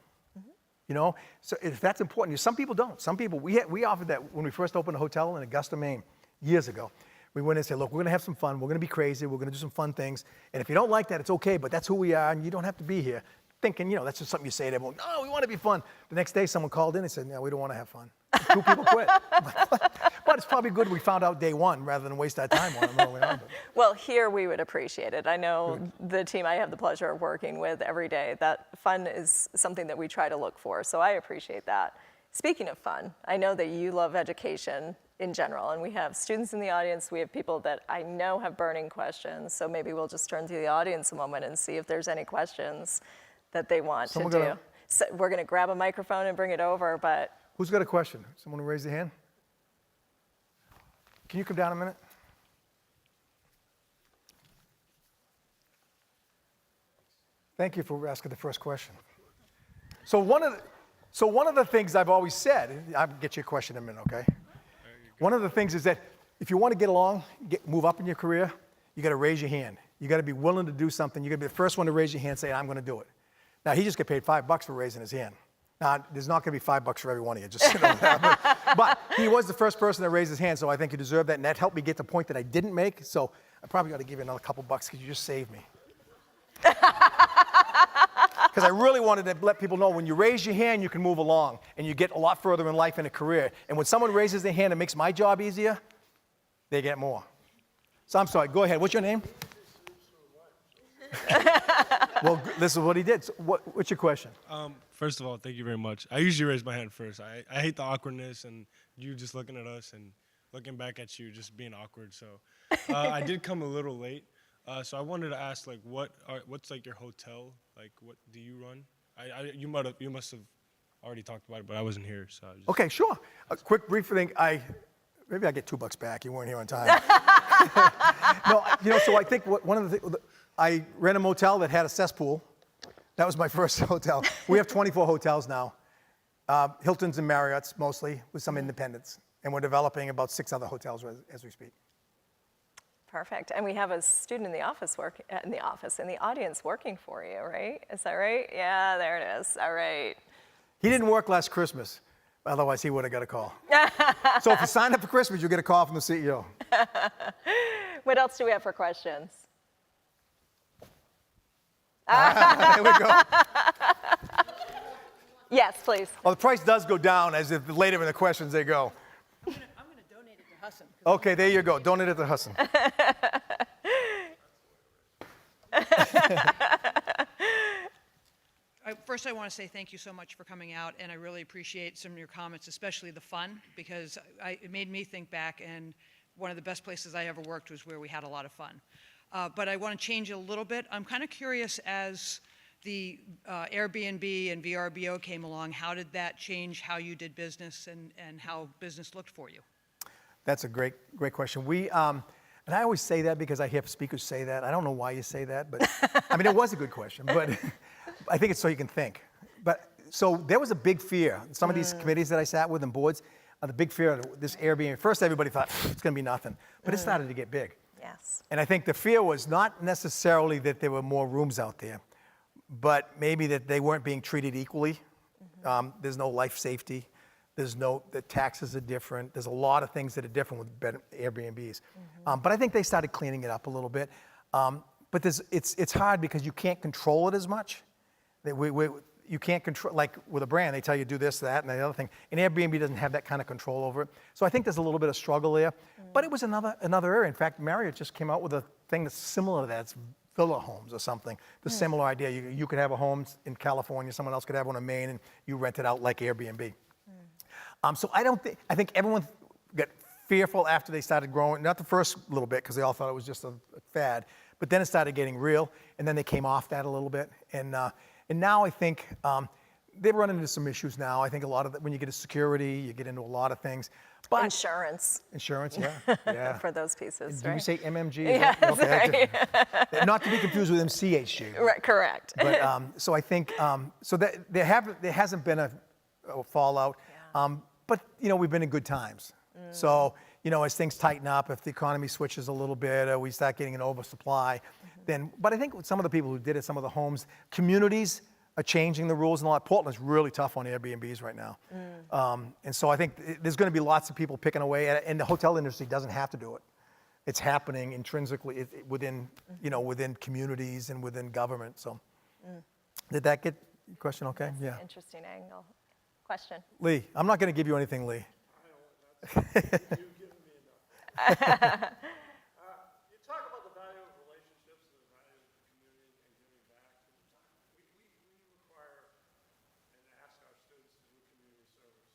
So if that's important, some people don't. Some people, we offered that when we first opened a hotel in Augusta, Maine, years ago. We went in and said, look, we're going to have some fun. We're going to be crazy. We're going to do some fun things. And if you don't like that, it's okay, but that's who we are, and you don't have to be here. Thinking, that's just something you say to everyone. No, we want to be fun. The next day, someone called in and said, no, we don't want to have fun. 2 people quit. I'm like, what? But it's probably good we found out day one rather than waste our time on it early on. Well, here we would appreciate it. I know the team I have the pleasure of working with every day, that fun is something that we try to look for, so I appreciate that. Speaking of fun, I know that you love education in general, and we have students in the audience. We have people that I know have burning questions, so maybe we'll just turn to the audience a moment and see if there's any questions that they want to do. So we're going to grab a microphone and bring it over, but... Who's got a question? Someone who raised their hand? Can you come down a minute? Thank you for asking the first question. So one of the things I've always said, I'll get you a question in a minute, okay? One of the things is that if you want to get along, move up in your career, you got to raise your hand. You got to be willing to do something. You got to be the first one to raise your hand and say, I'm going to do it. Now, he just got paid $5 for raising his hand. Now, there's not going to be $5 for every one of you, just so you know that. But he was the first person to raise his hand, so I think he deserved that, and that helped me get the point that I didn't make, so I probably got to give you another couple bucks because you just saved me. Because I really wanted to let people know when you raise your hand, you can move along, and you get a lot further in life and a career. And when someone raises their hand and makes my job easier, they get more. So I'm sorry, go ahead. What's your name? Well, this is what he did. So what's your question? First of all, thank you very much. I usually raise my hand first. I hate the awkwardness and you just looking at us and looking back at you just being awkward. So I did come a little late. So I wanted to ask, like, what's like your hotel? Like, what do you run? You must have already talked about it, but I wasn't here. So I just... Okay, sure. A quick brief thing. Maybe I get $2 back. You weren't here on time. No, so I think one of the things, I ran a motel that had a cesspool. That was my first hotel. We have 24 hotels now. Hiltons and Marriotts mostly, with some independents. And we're developing about 6 other hotels as we speak. Perfect. And we have a student in the audience working for you, right? Is that right? Yeah, there it is. All right. He didn't work last Christmas. Otherwise, he would have got a call. So if you sign up for Christmas, you'll get a call from the CEO. What else do we have for questions? There we go. Yes, please. Well, the price does go down as if later in the questions they go. I'm going to donate it to Husson. Okay, there you go. Donate it to Husson. First, I want to say thank you so much for coming out, and I really appreciate some of your comments, especially the fun, because it made me think back, and one of the best places I ever worked was where we had a lot of fun. But I want to change it a little bit. I'm kind of curious, as the Airbnb and VRBO came along, how did that change how you did business and how business looked for you? That's a great question. And I always say that because I hear speakers say that. I don't know why you say that, but I mean, it was a good question, but I think it's so you can think. But so there was a big fear. Some of these committees that I sat with and boards, the big fear of this Airbnb. First, everybody thought it's going to be nothing, but it started to get big. Yes. And I think the fear was not necessarily that there were more rooms out there, but maybe that they weren't being treated equally. There's no life safety. The taxes are different. There's a lot of things that are different with Airbnbs. But I think they started cleaning it up a little bit. But it's hard because you can't control it as much. You can't control, like with a brand, they tell you do this, that, and the other thing. And Airbnb doesn't have that kind of control over it. So I think there's a little bit of struggle there. But it was another area. In fact, Marriott just came out with a thing that's similar to that. It's villa homes or something. The similar idea. You could have a home in California, someone else could have one in Maine, and you rent it out like Airbnb. So I think everyone got fearful after they started growing, not the first little bit, because they all thought it was just a fad, but then it started getting real, and then they came off that a little bit. And now I think they're running into some issues now. I think a lot of when you get into security, you get into a lot of things. But Insurance. Insurance, yeah. For those pieces, Did right? you say MMG? Yes, Okay, not to be confused with MCHG. Right, correct. But so I think so that there hasn't been a fallout. But we've been in good times. So as things tighten up, if the economy switches a little bit, or we start getting an oversupply, then. But I think some of the people who did it, some of the homes, communities are changing the rules and a lot. Portland's really tough on Airbnbs right now, and so I think there's going to be lots of people picking away at it, and the hotel industry doesn't have to do it. it's happening intrinsically within, within communities and within government. So, did that get your question okay? Yeah. Interesting angle. Question. Lee, I'm not going to give you anything, Lee. You talk about the value of relationships and the value of the community and giving back. We require and ask our students to do community service,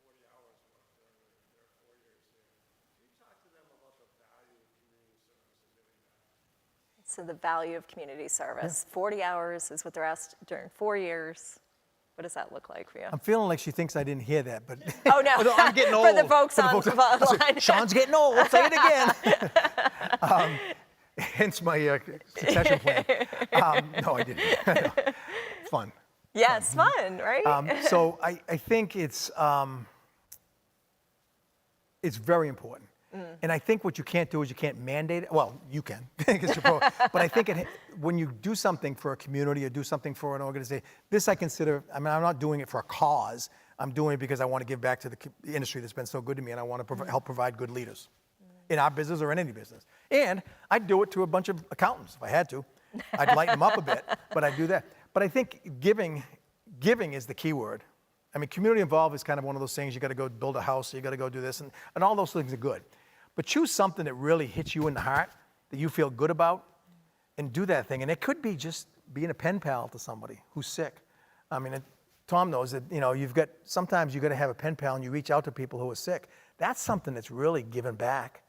40 hours during their 4 years here. Can you talk to them about the value of community service and giving back? So the value of community service. 40 hours is what they're asked during 4 years. What does that look like for you? I'm feeling like she thinks I didn't hear that, but Oh, no. I'm getting old. For the folks online. Sean's getting old. Say it again. Hence my succession plan. No, I didn't. Fun. Yeah, it's fun, right? So I think it's very important. And I think what you can't do is you can't mandate it. Well, you can, because you're pro. But I think when you do something for a community or do something for an organization, this I consider, I'm not doing it for a cause. I'm doing it because I want to give back to the industry that's been so good to me, and I want to help provide good leaders in our business or in any business. And I'd do it to a bunch of accountants if I had to. I'd lighten them up a bit, but I'd do that. But I think giving is the key word. I mean, community involved is kind of one of those things. You got to go build a house, you got to go do this, and all those things are good. But choose something that really hits you in the heart, that you feel good about, and do that thing. And it could be just being a pen pal to somebody who's sick. I mean, Tom knows that, sometimes you got to have a pen pal and you reach out to people who are sick. That's something that's really given back.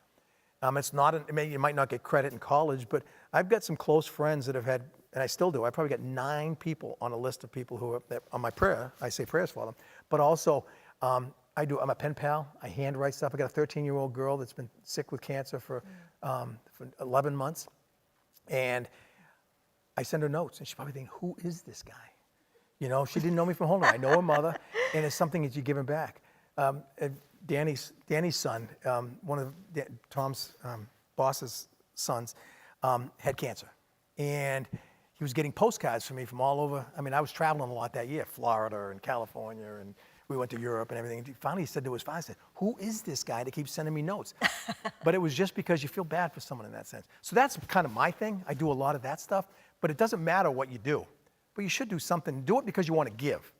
It's not, you might not get credit in college, but I've got some close friends that have had, and I still do, I probably got 9 people on a list of people who are on my prayer. I say prayers for them. But also, I'm a pen pal. I handwrite stuff. I got a 13-year-old girl that's been sick with cancer for 11 months. And I send her notes, and she's probably thinking, who is this guy? She didn't know me from home. I know her mother, and it's something that you're giving back. Danny's son, one of Tom's boss's sons, had cancer. And he was getting postcards from me from all over. I mean, I was traveling a lot that year, Florida and California, and we went to Europe and everything. And finally, he said to his father, who is this guy that keeps sending me notes? But it was just because you feel bad for someone in that sense. So that's kind of my thing. I do a lot of that stuff. But it doesn't matter what you do. But you should do something. Do it because you want to give,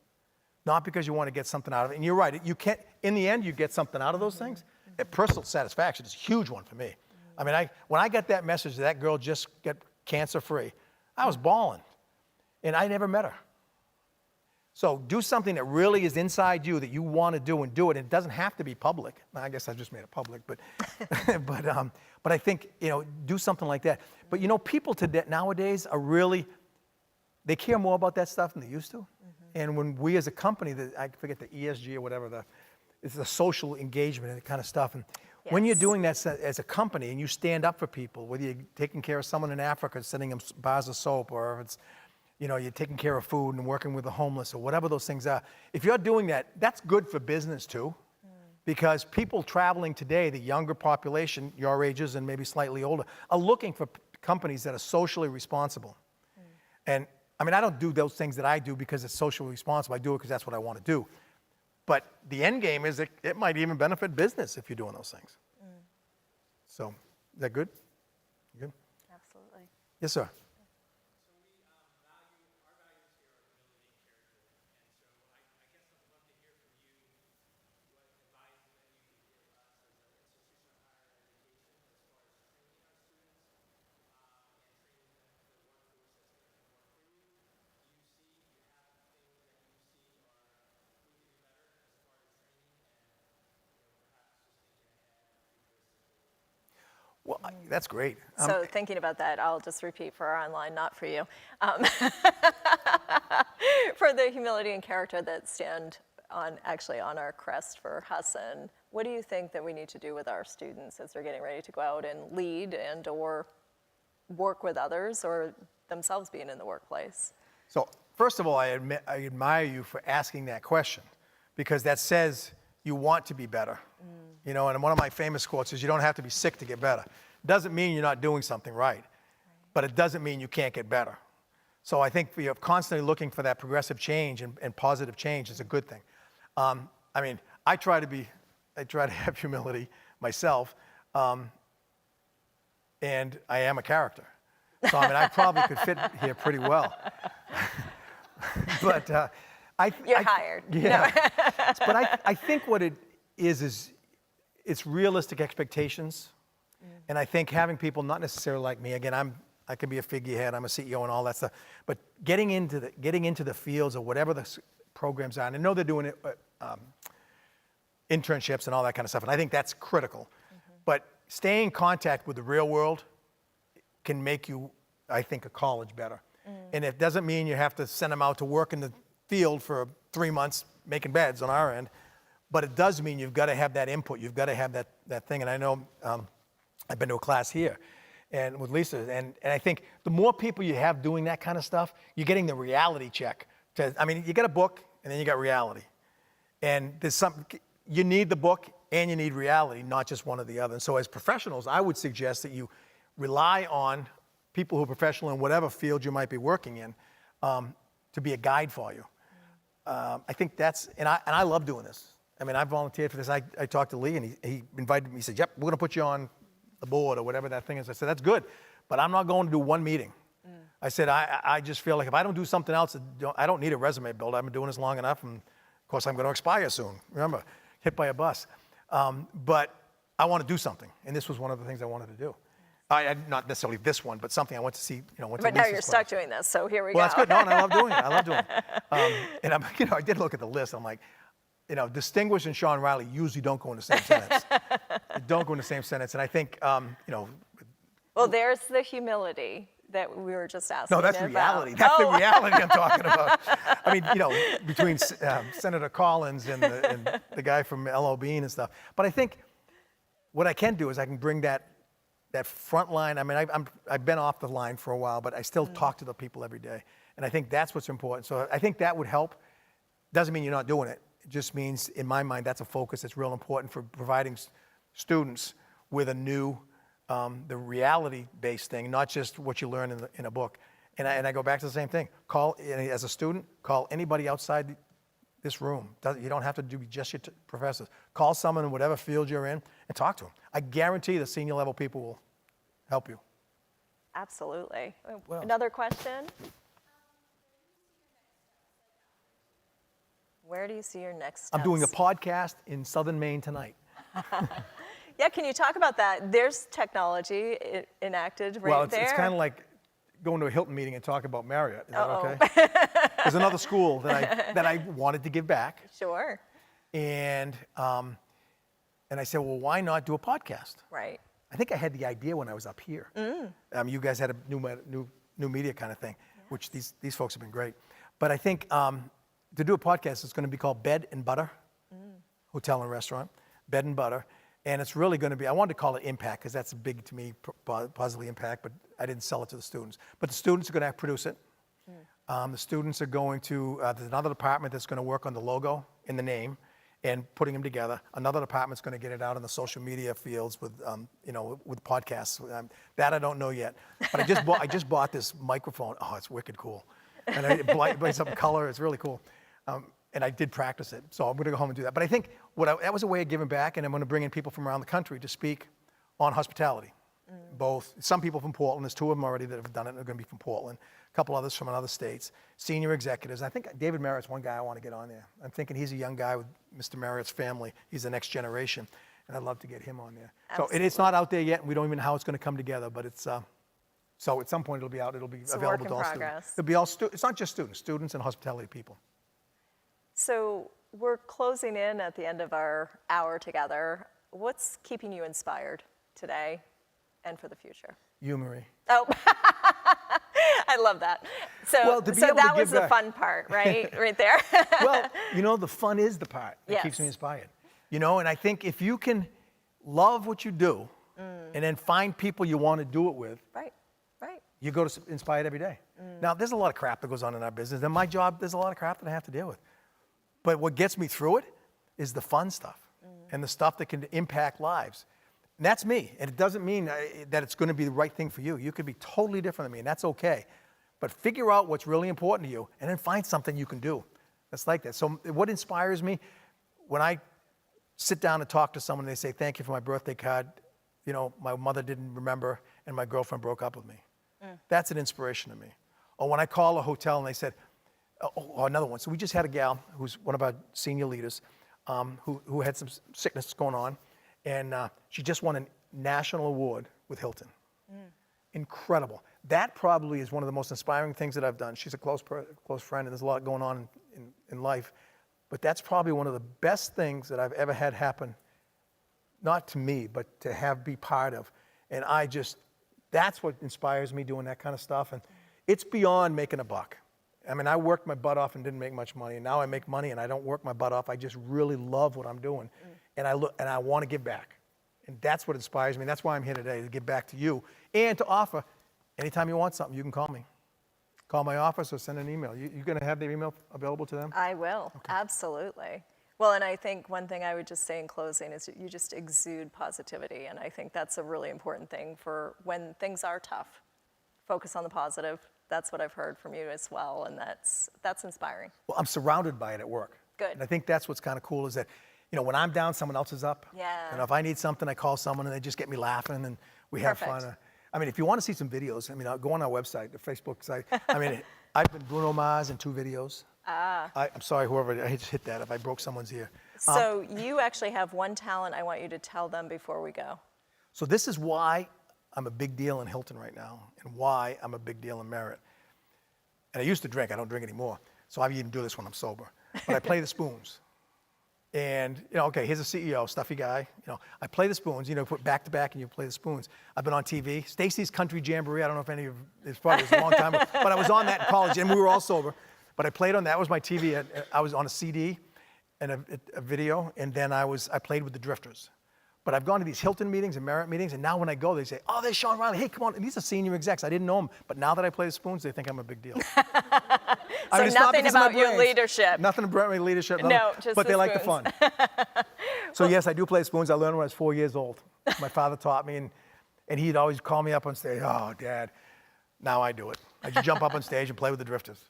not because you want to get something out of it. And you're right. You can't. In the end, you get something out of those things. Personal satisfaction is a huge one for me. I mean, when I got that message that girl just got cancer-free, I was bawling. And I never met her. So do something that really is inside you that you want to do, and do it. And it doesn't have to be public. I guess I just made it public, but but I think, do something like that. But people today nowadays are really, they care more about that stuff than they used to. And when we as a company, I forget the ESG or whatever, it's the social engagement and that kind of stuff. And when you're doing that as a company and you stand up for people, whether you're taking care of someone in Africa, sending them bars of soap, or if it's you're taking care of food and working with the homeless or whatever those things are. If you're doing that, that's good for business too. Because people traveling today, the younger population, your ages and maybe slightly older, are looking for companies that are socially responsible. And I mean, I don't do those things that I do because it's socially responsible. I do it because that's what I want to do. But the end game is it might even benefit business if you're doing those things. So, is that good? You good? Absolutely. Yes, sir. Well, that's great. So thinking about that, I'll just repeat for our online, not for you. For the humility and character that stand on our crest for Husson, what do you think that we need to do with our students as they're getting ready to go out and lead and or work with others or themselves being in the workplace? So first of all, I admire you for asking that question, because that says you want to be better. And one of my famous quotes is, you don't have to be sick to get better. It doesn't mean you're not doing something right, but it doesn't mean you can't get better. So I think you're constantly looking for that progressive change and positive change is a good thing. I mean, I try to have humility myself, and I am a character. So, I mean, I probably could fit here pretty well. But You're hired. Yeah. But I think what it is it's realistic expectations. And I think having people not necessarily like me, again, I can be a figurehead, I'm a CEO and all that stuff, but getting into the fields of whatever the programs are, and I know they're doing internships and all that kind of stuff, and I think that's critical. But staying in contact with the real world can make you, I think, a college better. And it doesn't mean you have to send them out to work in the field for 3 months making beds on our end, but it does mean you've got to have that input, you've got to have that thing. And I know I've been to a class here and with Lisa, and I think the more people you have doing that kind of stuff, you're getting the reality check. I mean, you get a book and then you got reality. And there's something, you need the book and you need reality, not just one or the other. And so as professionals, I would suggest that you rely on people who are professional in whatever field you might be working in to be a guide for you. I think that's, and I love doing this. I mean, I volunteered for this. I talked to Lee and he invited me, he said, yep, we're gonna put you on the board or whatever that thing is. I said, that's good, but I'm not going to do one meeting. I said, I just feel like if I don't do something else, I don't need a resume build. I've been doing this long enough, and of course I'm gonna expire soon. Remember, hit by a bus. But I want to do something, and this was one of the things I wanted to do. Not necessarily this one, but something I went to see, went to But now Lisa's you're class. stuck doing this, so here we Well, go. that's good. No, and I love doing it. I love doing it. And I did look at the list. I'm like, Distinguished and Sean Riley usually don't go in the same sentence. They don't go in the same sentence. And I think, Well, there's the humility that we were just asking no, that's about. reality. That's the reality I'm talking about. I mean, between Senator Collins and the guy from L.O. Bean and stuff. But I think what I can do is I can bring that front line. I mean, I've been off the line for a while, but I still talk to the people every day. And I think that's what's important. So I think that would help. Doesn't mean you're not doing it. It just means, in my mind, that's a focus that's real important for providing students with a new, the reality-based thing, not just what you learn in a book. And I go back to the same thing. As a student, call anybody outside this room. You don't have to do just your professors. Call someone in whatever field you're in and talk to them. I guarantee the senior level people will help you. Absolutely. Well- Another question? Where do you see your next steps? I'm doing a podcast in southern Maine tonight. Yeah, can you talk about that? There's technology enacted right Well, there. it's kind of like going to a Hilton meeting and talking about Marriott. Is Uh-oh. that okay? There's another school that I wanted to give back. Sure. And I said, well, why not do a podcast? Right. I think I had the idea when I was up here. You guys had a new media kind of thing, which these folks have been great. But I think to do a podcast, it's going to be called Bed and Butter, hotel and restaurant, Bed and Butter. And it's really going to be, I wanted to call it Impact because that's big to me, positively impact, but I didn't sell it to the students. But the students are going to produce it. The students are going to, there's another department that's going to work on the logo and the name and putting them together. Another department's going to get it out in the social media fields with, with podcasts. That I don't know yet. But I just bought this microphone. Oh, it's wicked cool. And it brings up color. It's really cool. And I did practice it. So I'm going to go home and do that. But I think that was a way of giving back, and I'm going to bring in people from around the country to speak on hospitality. Both, some people from Portland, there's 2 of them already that have done it, and they're going to be from Portland. A couple others from other states, senior executives. I think David Marriott's one guy I want to get on there. I'm thinking he's a young guy with Mr. Marriott's family. He's the next generation, and I'd love to get him on there. Absolutely. So it's not out there yet, and we don't even know how it's going to come together, but it's, so at some point it'll be out, it'll be It's a available work to in all progress. students. It'll be all it's not just students and hospitality people. So we're closing in at the end of our hour together. What's keeping you inspired today and for the future? You, Marie. Oh, I love that. So, Well, to be so able to that was give the back. fun part, right? Right there. Well, the fun is the part that keeps Yes. me inspired. And I think if you can love what you do and then find people you want to do it with, Right, right. you go to Inspired every day. Now, there's a lot of crap that goes on in our business. And my job, there's a lot of crap that I have to deal with. But what gets me through it is the fun stuff and the stuff that can impact lives. And that's me. And it doesn't mean that it's going to be the right thing for you. You could be totally different than me, and that's okay. But figure out what's really important to you and then find something you can do that's like that. So what inspires me, when I sit down and talk to someone and they say, thank you for my birthday card, my mother didn't remember, and my girlfriend broke up with me. That's an inspiration to me. Or when I call a hotel and they said, oh, another one. So we just had a gal who's one of our senior leaders who had some sickness going on, and she just won a national award with Hilton. Incredible. That probably is one of the most inspiring things that I've done. She's a close friend, and there's a lot going on in life. But that's probably one of the best things that I've ever had happen, not to me, but to be part of. And that's what inspires me doing that kind of stuff. And it's beyond making a buck. I mean, I worked my butt off and didn't make much money. And now I make money and I don't work my butt off. I just really love what I'm doing. And I want to give back. And that's what inspires me. That's why I'm here today, to give back to you and to offer. Anytime you want something, you can call me. Call my office or send an email. You going to have their email available to them? I will, absolutely. Well, and I think one thing I would just say in closing is you just exude positivity, and I think that's a really important thing for when things are tough. Focus on the positive. That's what I've heard from you as well, and that's inspiring. Well, I'm surrounded by it at work. Good. And I think that's what's kind of cool is that, when I'm down, someone else is up. Yeah. And if I need something, I call someone and they just get me laughing and we have Perfect. fun. I mean, if you want to see some videos, I'll go on our website, the Facebook site. I've been Bruno Mars in 2 videos. I'm sorry, whoever, I just hit that if I broke someone's ear. So you actually have one talent I want you to tell them before we go. So this is why I'm a big deal in Hilton right now and why I'm a big deal in Marriott. And I used to drink, I don't drink anymore. So I even do this when I'm sober. But I play the spoons. And, okay, here's a CEO, stuffy guy. I play the spoons, put back to back and you play the spoons. I've been on TV. Stacy's Country Jamboree, I don't know if any of it's probably it was a long time ago, but I was on that in college and we were all sober. But I played on that was my TV. I was on a CD and a video, and then I played with the Drifters. But I've gone to these Hilton meetings and Marriott meetings, and now when I go, they say, oh, there's Sean Riley. Hey, come on. And these are senior execs. I didn't know them. But now that I play the spoons, they think I'm a big deal. So it's not nothing because of my about your brains. leadership. Nothing about my leadership. No, just but the they like the spoons. fun. So yes, I do play spoons. I learned when I was 4 years old. My father taught me, and he'd always call me up on stage. Oh, Dad. Now I do it. I just jump up on stage and play with the Drifters.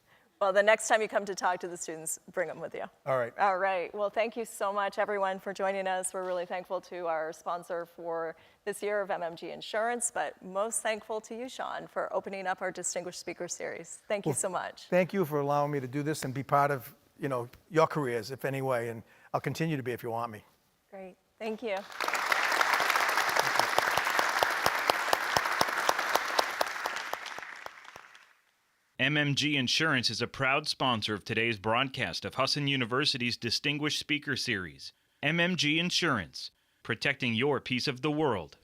Well, the next time you come to talk to the students, bring them with you. All right. All right. Well, thank you so much, everyone, for joining us. We're really thankful to our sponsor for this year of MMG Insurance, but most thankful to you, Sean, for opening up our Distinguished Speaker Series. Thank you so much. Thank you for allowing me to do this and be part of, your careers, if any way, and I'll continue to be if you want me. Great. Thank you. MMG Insurance is a proud sponsor of today's broadcast of Husson University's Distinguished Speaker Series. MMG Insurance, protecting your piece of the world.